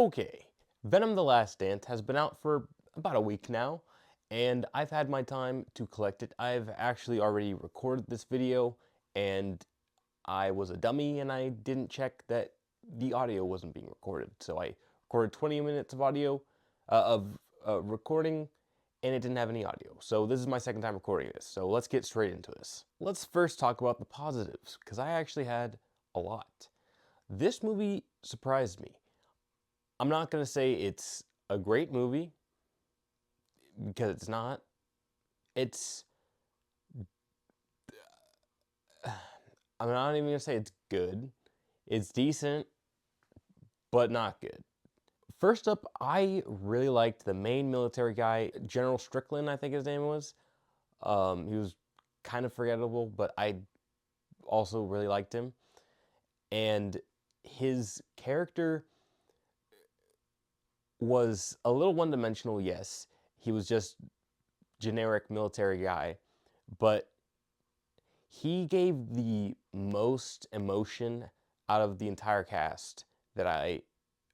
Okay, Venom the Last Dance has been out for about a week now, and I've had my time to collect it. I've actually already recorded this video, and I was a dummy and I didn't check that the audio wasn't being recorded. So I recorded 20 minutes of audio, recording, and it didn't have any audio. So this is my second time recording this, so let's get straight into this. Let's first talk about the positives, because I actually had a lot. This movie surprised me. I'm not going to say it's a great movie, because it's not. It's... I'm not even going to say it's good. It's decent, but not good. First up, I really liked the main military guy, General Strickland, I think his name was. He was kind of forgettable, but I also really liked him. And his character was a little one-dimensional, yes. He was just generic military guy, but he gave the most emotion out of the entire cast that I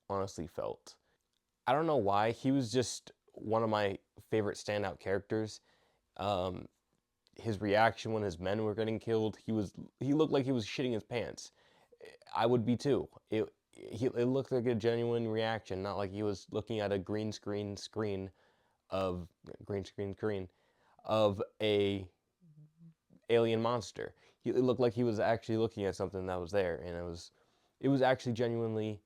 honestly felt. I don't know why. He was just one of my favorite standout characters. His reaction when his men were getting killed, he looked like he was shitting his pants. I would be too. It looked like a genuine reaction, not like he was looking at a green screen of a alien monster. It looked like he was actually looking at something that was there, and it was actually genuinely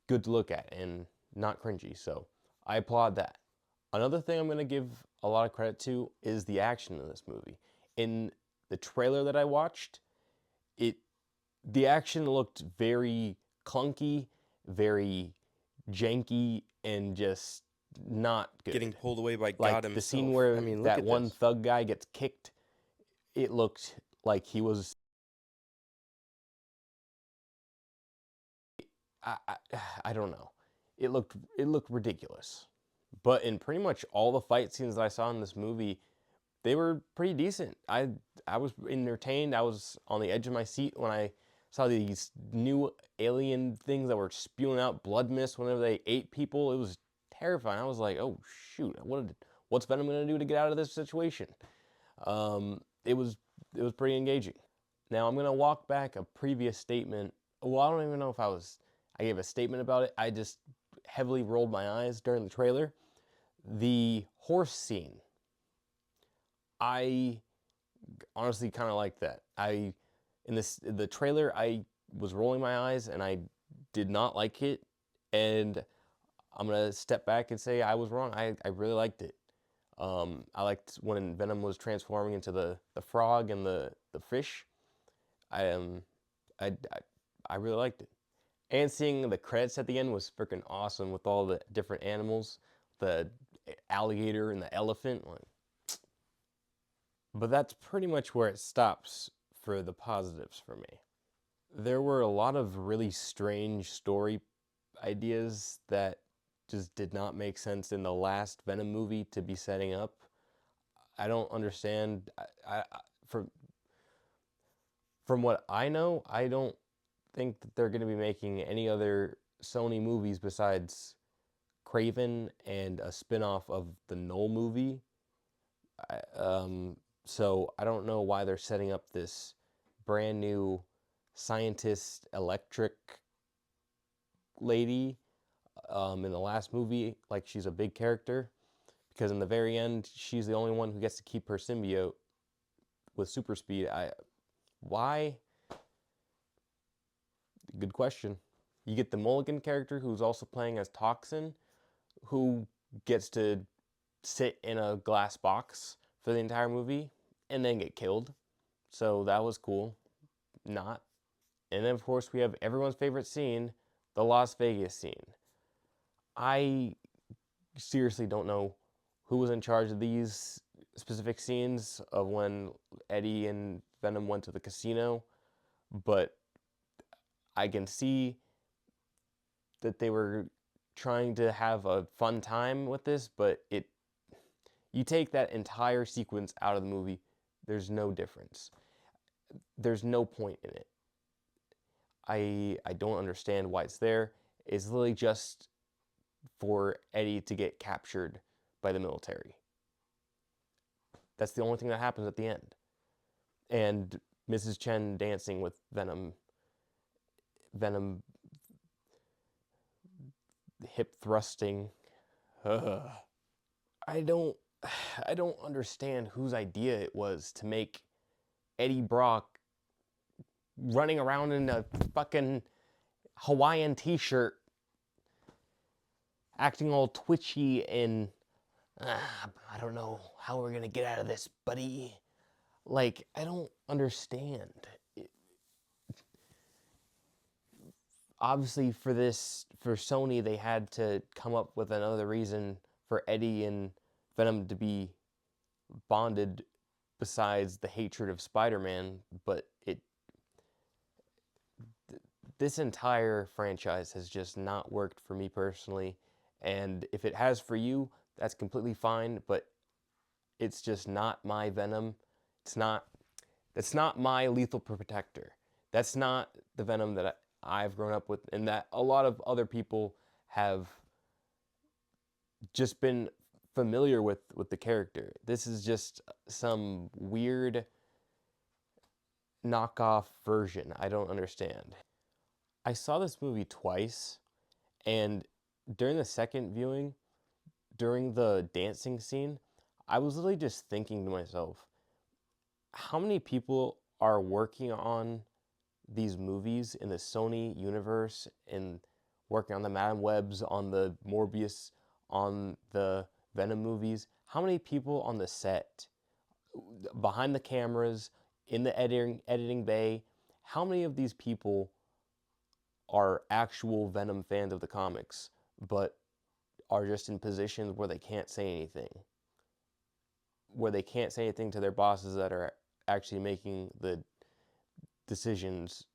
good to look at and not cringy, so I applaud that. Another thing I'm going to give a lot of credit to is the action in this movie. In the trailer that I watched, the action looked very clunky, very janky, and just not good. Getting pulled away by like God himself. the scene where look that at one this. thug guy gets kicked, it looked like he was... I don't know. It looked ridiculous. But in pretty much all the fight scenes that I saw in this movie, they were pretty decent. I was entertained. I was on the edge of my seat when I saw these new alien things that were spewing out blood mist whenever they ate people. It was terrifying. I was like, oh shoot, what's Venom gonna do to get out of this situation? It was pretty engaging. Now I'm gonna walk back a previous statement. Well, I don't even know if I gave a statement about it. I just heavily rolled my eyes during the trailer. The horse scene, I honestly kind of like that. In the trailer, I was rolling my eyes and I did not like it, and I'm gonna step back and say I was wrong. I really liked it. I liked when Venom was transforming into the frog and the fish. I really liked it. And seeing the credits at the end was freaking awesome with all the different animals, the alligator and the elephant. But that's pretty much where it stops for the positives for me. There were a lot of really strange story ideas that just did not make sense in the last Venom movie to be setting up. I don't understand. From what I know, I don't think that they're going to be making any other Sony movies besides Craven and a spin-off of the Knoll movie. So I don't know why they're setting up this brand new scientist electric lady in the last movie like she's a big character, because in the very end she's the only one who gets to keep her symbiote with super speed. Why? Good question. You get the Mulligan character who's also playing as Toxin, who gets to sit in a glass box for the entire movie and then get killed. So that was cool. Not. And then of course we have everyone's favorite scene, the Las Vegas scene. I seriously don't know who was in charge of these specific scenes of when Eddie and Venom went to the casino, but I can see that they were trying to have a fun time with this, but you take that entire sequence out of the movie, there's no difference. There's no point in it. I don't understand why it's there, is literally just for Eddie to get captured by the military. That's the only thing that happens at the end. And Mrs. Chen dancing with Venom hip thrusting. Ugh. I don't understand whose idea it was to make Eddie Brock running around in a fucking Hawaiian t-shirt, acting all twitchy and I don't know how we're gonna get out of this, buddy. Like, I don't understand. Obviously, for Sony, they had to come up with another reason for Eddie and Venom to be bonded besides the hatred of Spider-Man, but this entire franchise has just not worked for me personally, and if it has for you, that's completely fine, but it's just not my Venom. That's not my Lethal Protector. That's not the Venom that I've grown up with, and that a lot of other people have just been familiar with the character. This is just some weird knockoff version. I don't understand. I saw this movie twice, and during the second viewing, during the dancing scene, I was literally just thinking to myself, how many people are working on these movies in the Sony universe and working on the Madame Webs, on the Morbius, on the Venom movies? How many people on the set, behind the cameras, in the editing bay, how many of these people are actual Venom fans of the comics, but are just in positions where they can't say anything? Where they can't say anything to their bosses that are actually making the decisions.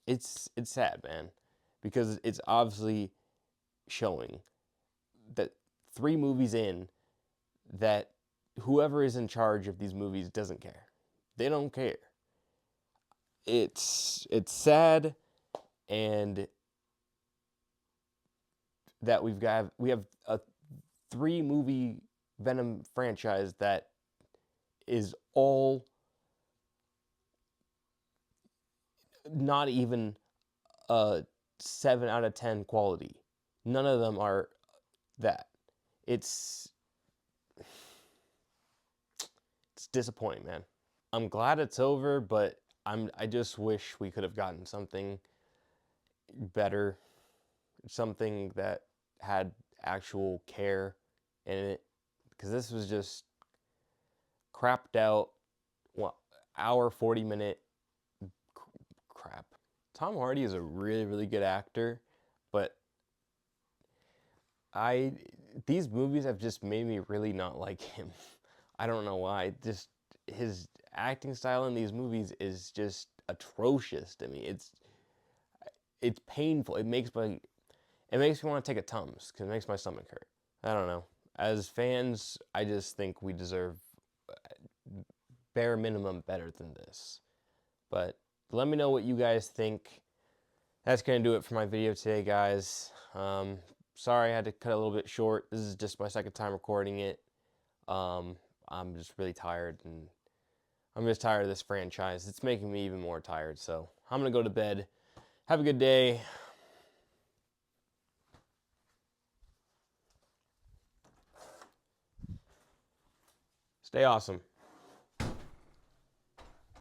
It's sad, man, because it's obviously showing that 3 movies in that whoever is in charge of these movies doesn't care. They don't care. It's sad, and that we have a 3-movie Venom franchise that is all not even a 7 out of 10 quality. None of them are that. It's disappointing, man. I'm glad it's over, but I just wish we could have gotten something better, something that had actual care in it, because this was just crapped out, hour 40-minute crap. Tom Hardy is a really, really good actor, but these movies have just made me really not like him. I don't know why. Just his acting style in these movies is just atrocious to me. It's painful. It makes me want to take a Tums because it makes my stomach hurt. I don't know. As fans, I just think we deserve bare minimum better than this. But let me know what you guys think. That's going to do it for my video today, guys. Sorry I had to cut a little bit short. This is just my second time recording it. I'm just really tired, and I'm just tired of this franchise. It's making me even more tired, so I'm going to go to bed. Have a good day. Stay awesome.